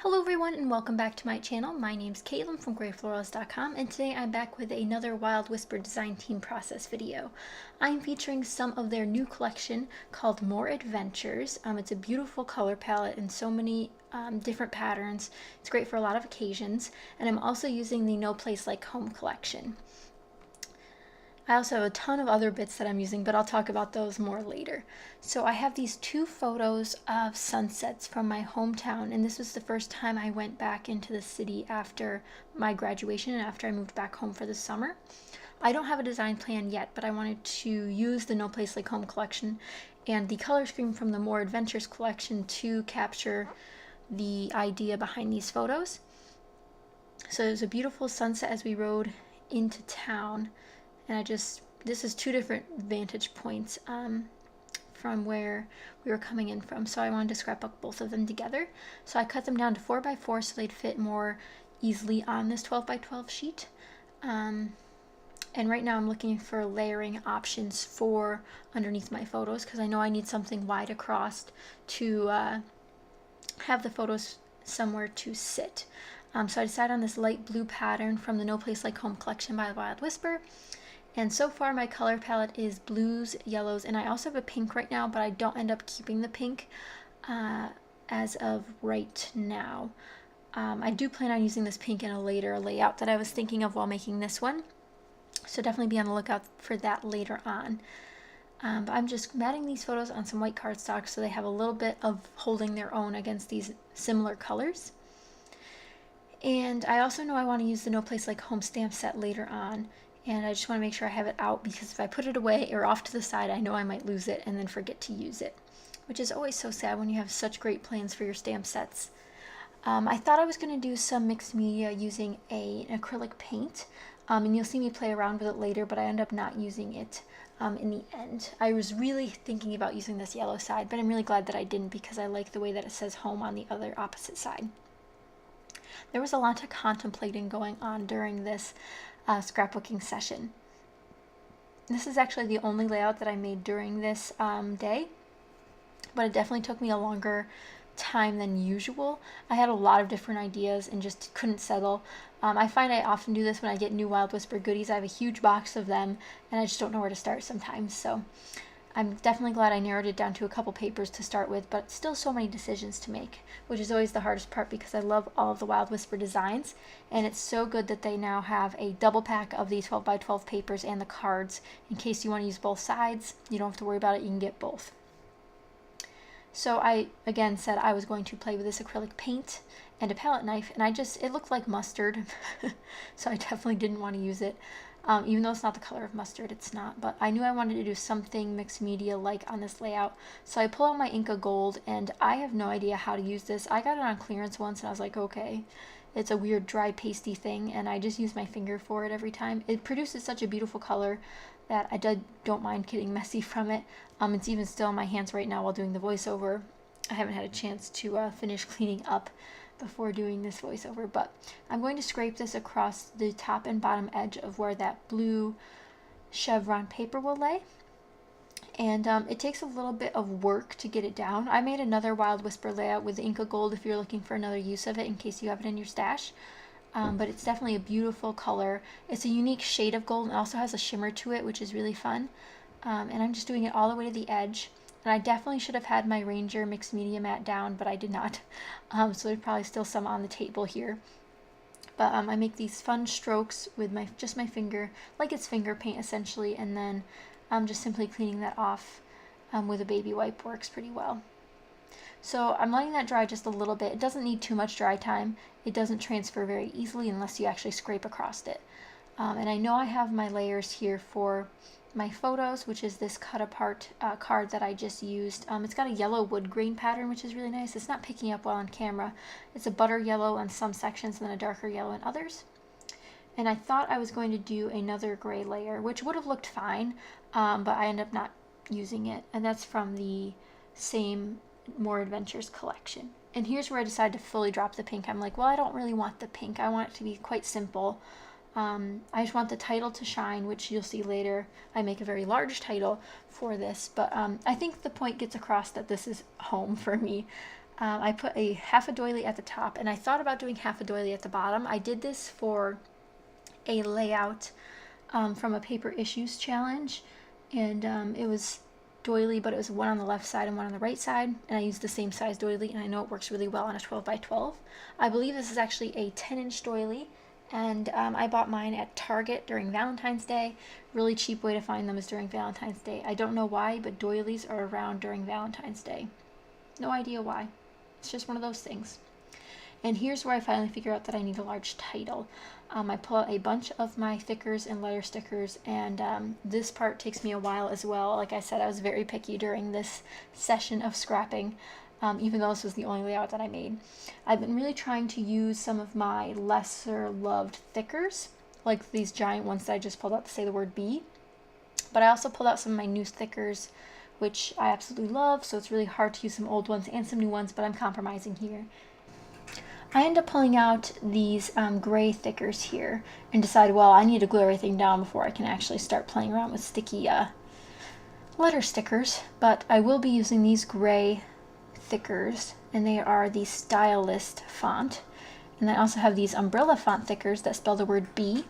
Hello everyone and welcome back to my channel. My name's Caitlin from Florals.com and today I'm back with another Wild Whisper design team process video. I'm featuring some of their new collection called More Adventures. It's a beautiful color palette and so many different patterns. It's great for a lot of occasions, and I'm also using the No Place Like Home collection. I also have a ton of other bits that I'm using, but I'll talk about those more later. So I have these two photos of sunsets from my hometown, and this was the first time I went back into the city after my graduation and after I moved back home for the summer. I don't have a design plan yet, but I wanted to use the No Place Like Home collection and the color scheme from the More Adventures collection to capture the idea behind these photos. So it was a beautiful sunset as we rode into town. And this is two different vantage points from where we were coming in from. So I wanted to scrapbook both of them together. So I cut them down to 4x4 so they'd fit more easily on this 12x12 sheet. And right now I'm looking for layering options for underneath my photos because I know I need something wide across to have the photos somewhere to sit. So I decided on this light blue pattern from the No Place Like Home collection by Wild Whisper. And so far my color palette is blues, yellows, and I also have a pink right now, but I don't end up keeping the pink as of right now. I do plan on using this pink in a later layout that I was thinking of while making this one. So definitely be on the lookout for that later on. But I'm just matting these photos on some white cardstock so they have a little bit of holding their own against these similar colors. And I also know I want to use the No Place Like Home stamp set later on. And I just want to make sure I have it out because if I put it away or off to the side, I know I might lose it and then forget to use it, which is always so sad when you have such great plans for your stamp sets. I thought I was going to do some mixed media using an acrylic paint, and you'll see me play around with it later, but I end up not using it in the end. I was really thinking about using this yellow side, but I'm really glad that I didn't because I like the way that it says home on the other opposite side. There was a lot of contemplating going on during this scrapbooking session. This is actually the only layout that I made during this day, but it definitely took me a longer time than usual. I had a lot of different ideas and just couldn't settle. I find I often do this when I get new Wild Whisper goodies. I have a huge box of them and I just don't know where to start sometimes. So I'm definitely glad I narrowed it down to a couple papers to start with, but still so many decisions to make, which is always the hardest part because I love all of the Wild Whisper designs, and it's so good that they now have a double pack of the 12x12 papers and the cards. In case you want to use both sides, you don't have to worry about it, you can get both. So I, again, said I was going to play with this acrylic paint and a palette knife, and it looked like mustard, so I definitely didn't want to use it. Even though it's not the color of mustard, it's not, but I knew I wanted to do something mixed media like on this layout. So I pull out my Inca Gold, and I have no idea how to use this. I got it on clearance once and I was like, okay, it's a weird dry pasty thing, and I just use my finger for it every time. It produces such a beautiful color that I don't mind getting messy from it. It's even still in my hands right now while doing the voiceover. I haven't had a chance to finish cleaning up before doing this voiceover, but I'm going to scrape this across the top and bottom edge of where that blue chevron paper will lay. And it takes a little bit of work to get it down. I made another Wild Whisper layout with Inca Gold if you're looking for another use of it in case you have it in your stash. But it's definitely a beautiful color. It's a unique shade of gold and also has a shimmer to it, which is really fun. And I'm just doing it all the way to the edge. And I definitely should have had my Ranger mixed media mat down, but I did not. So there's probably still some on the table here. But I make these fun strokes with just my finger, like it's finger paint essentially, and then just simply cleaning that off with a baby wipe works pretty well. So I'm letting that dry just a little bit. It doesn't need too much dry time. It doesn't transfer very easily unless you actually scrape across it. And I know I have my layers here for my photos, which is this cut apart card that I just used. It's got a yellow wood grain pattern, which is really nice. It's not picking up well on camera. It's a butter yellow on some sections and then a darker yellow in others. And I thought I was going to do another gray layer, which would have looked fine, but I ended up not using it. And that's from the same More Adventures collection. And here's where I decided to fully drop the pink. I'm like, well, I don't really want the pink. I want it to be quite simple. I just want the title to shine, which you'll see later. I make a very large title for this, but I think the point gets across that this is home for me. I put a half a doily at the top, and I thought about doing half a doily at the bottom. I did this for a layout from a paper issues challenge, and it was doily, but it was one on the left side and one on the right side, and I used the same size doily, and I know it works really well on a 12 by 12. I believe this is actually a 10-inch doily, and I bought mine at Target during Valentine's Day. Really cheap way to find them is during Valentine's Day. I don't know why, but doilies are around during Valentine's Day. No idea why. It's just one of those things. And here's where I finally figure out that I need a large title. I pull out a bunch of my thickers and letter stickers, and this part takes me a while as well. Like I said, I was very picky during this session of scrapping, even though this was the only layout that I made. I've been really trying to use some of my lesser loved thickers, like these giant ones that I just pulled out to say the word B. But I also pulled out some of my new thickers, which I absolutely love, so it's really hard to use some old ones and some new ones, but I'm compromising here. I end up pulling out these gray thickers here and decide, well, I need to glue everything down before I can actually start playing around with sticky letter stickers. But I will be using these gray thickers, and they are the Stylist font. And I also have these umbrella font thickers that spell the word B.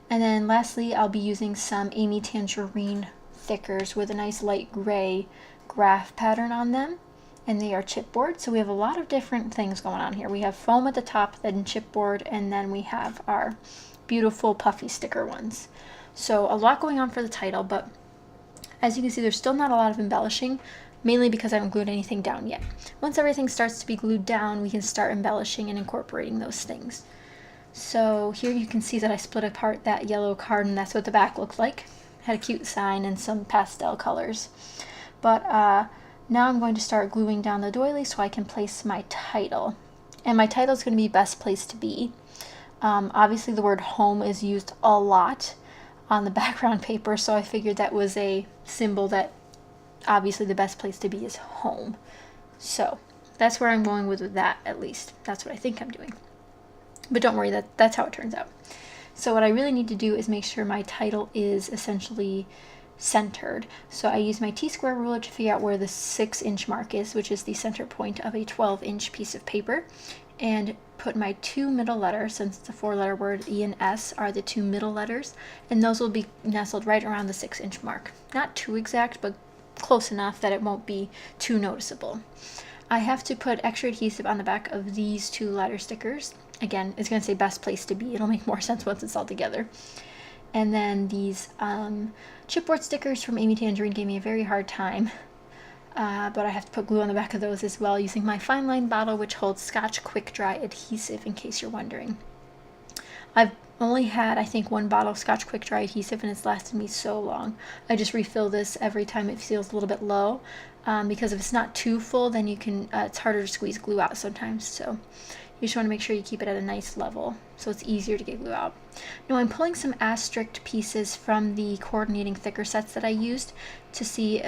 And then lastly, I'll be using some Amy Tangerine thickers with a nice light gray graph pattern on them. And they are chipboard, so we have a lot of different things going on here. We have foam at the top, then chipboard, and then we have our beautiful puffy sticker ones. So a lot going on for the title, but as you can see, there's still not a lot of embellishing, mainly because I haven't glued anything down yet. Once everything starts to be glued down, we can start embellishing and incorporating those things. So here you can see that I split apart that yellow card, and that's what the back looked like. Had a cute sign and some pastel colors. But now I'm going to start gluing down the doily so I can place my title. And my title is going to be Best Place to Be. Obviously the word home is used a lot on the background paper, so I figured that was a symbol that obviously the best place to be is home. So that's where I'm going with that, at least. That's what I think I'm doing. But don't worry, that's how it turns out. So what I really need to do is make sure my title is essentially centered. So I use my T-square ruler to figure out where the 6-inch mark is, which is the center point of a 12-inch piece of paper, and put my 2 middle letters, since it's a 4-letter word, E and S are the 2 middle letters, and those will be nestled right around the 6-inch mark. Not too exact, but close enough that it won't be too noticeable. I have to put extra adhesive on the back of these 2 letter stickers. Again, it's going to say Best Place to Be. It'll make more sense once it's all together. And then these chipboard stickers from Amy Tangerine gave me a very hard time, but I have to put glue on the back of those as well, using my fine line bottle, which holds Scotch Quick Dry adhesive, in case you're wondering. I've only had, I think, 1 bottle of Scotch Quick Dry adhesive, and it's lasted me so long. I just refill this every time it feels a little bit low, because if it's not too full, then you can, it's harder to squeeze glue out sometimes, so you just want to make sure you keep it at a nice level so it's easier to get glue out. Now I'm pulling some asterisk pieces from the coordinating thicker sets that I used to see,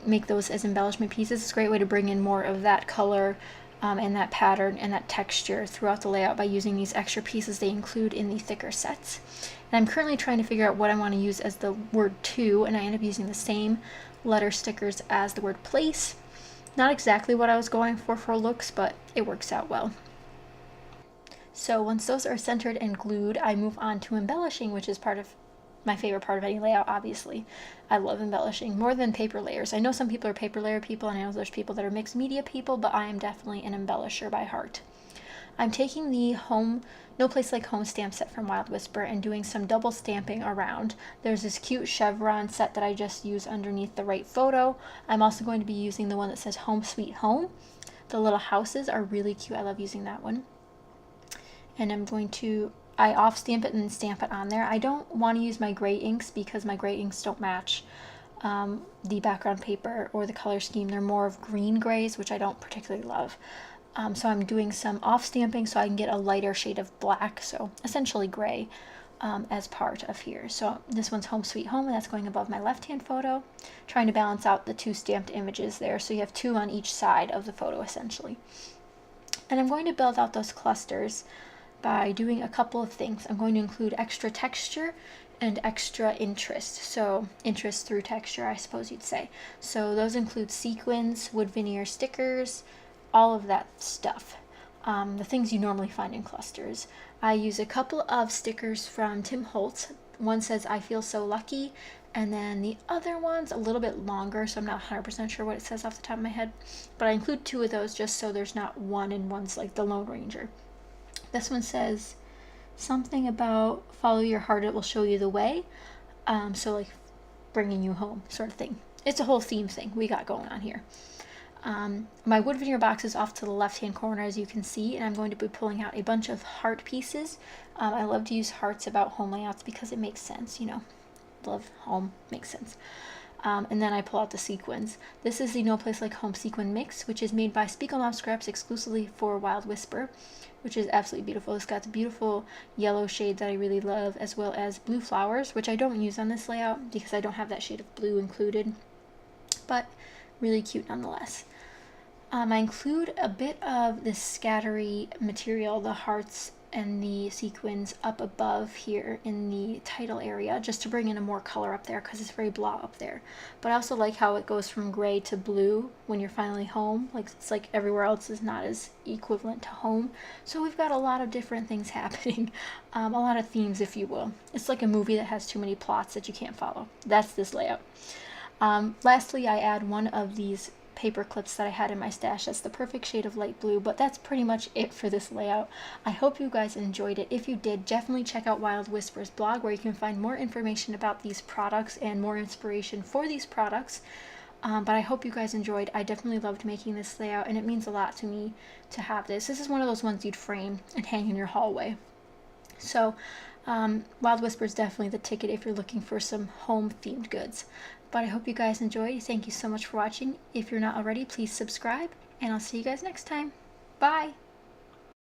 make those as embellishment pieces. It's a great way to bring in more of that color and that pattern and that texture throughout the layout by using these extra pieces they include in the thicker sets. And I'm currently trying to figure out what I want to use as the word to, and I end up using the same letter stickers as the word place. Not exactly what I was going for looks, but it works out well. So once those are centered and glued, I move on to embellishing, which is my favorite part of any layout, obviously. I love embellishing more than paper layers. I know some people are paper layer people, and I know there's people that are mixed media people, but I am definitely an embellisher by heart. I'm taking the No Place Like Home stamp set from Wild Whisper and doing some double stamping around. There's this cute chevron set that I just use underneath the right photo. I'm also going to be using the one that says Home Sweet Home. The little houses are really cute. I love using that one. And I off stamp it and then stamp it on there. I don't want to use my gray inks because my gray inks don't match the background paper or the color scheme. They're more of green grays, which I don't particularly love. So I'm doing some off stamping so I can get a lighter shade of black, so essentially gray, as part of here. So this one's Home Sweet Home, and that's going above my left-hand photo, trying to balance out the 2 stamped images there, so you have 2 on each side of the photo essentially. And I'm going to build out those clusters by doing a couple of things. I'm going to include extra texture and extra interest. So interest through texture, I suppose you'd say. So those include sequins, wood veneer stickers, all of that stuff. The things you normally find in clusters. I use a couple of stickers from Tim Holtz. One says I feel so lucky, and then the other one's a little bit longer, so I'm not 100% sure what it says off the top of my head, but I include 2 of those just so there's not one and one's like the Lone Ranger. This one says something about follow your heart, it will show you the way. So like bringing you home sort of thing. It's a whole theme thing we got going on here. My wood veneer box is off to the left hand corner, as you can see, and I'm going to be pulling out a bunch of heart pieces. I love to use hearts about home layouts because it makes sense, you know, love home, makes sense. And then I pull out the sequins. This is the No Place Like Home sequin mix, which is made by Spiegel Mom Scraps exclusively for Wild Whisper, which is absolutely beautiful. It's got the beautiful yellow shade that I really love, as well as blue flowers, which I don't use on this layout because I don't have that shade of blue included, but really cute nonetheless. I include a bit of this scattery material, the hearts and the sequins, up above here in the title area, just to bring in a more color up there because it's very blah up there. But I also like how it goes from gray to blue when you're finally home. Like, it's like everywhere else is not as equivalent to home. So we've got a lot of different things happening, a lot of themes, if you will. It's like a movie that has too many plots that you can't follow. That's this layout. Lastly, I add one of these paper clips that I had in my stash. That's the perfect shade of light blue, but that's pretty much it for this layout. I hope you guys enjoyed it. If you did, definitely check out Wild Whisper's blog, where you can find more information about these products and more inspiration for these products. But I hope you guys enjoyed. I definitely loved making this layout, and it means a lot to me to have this. This is one of those ones you'd frame and hang in your hallway. So Wild Whisper is definitely the ticket if you're looking for some home themed goods. But I hope you guys enjoyed. Thank you so much for watching. If you're not already, please subscribe, and I'll see you guys next time. Bye!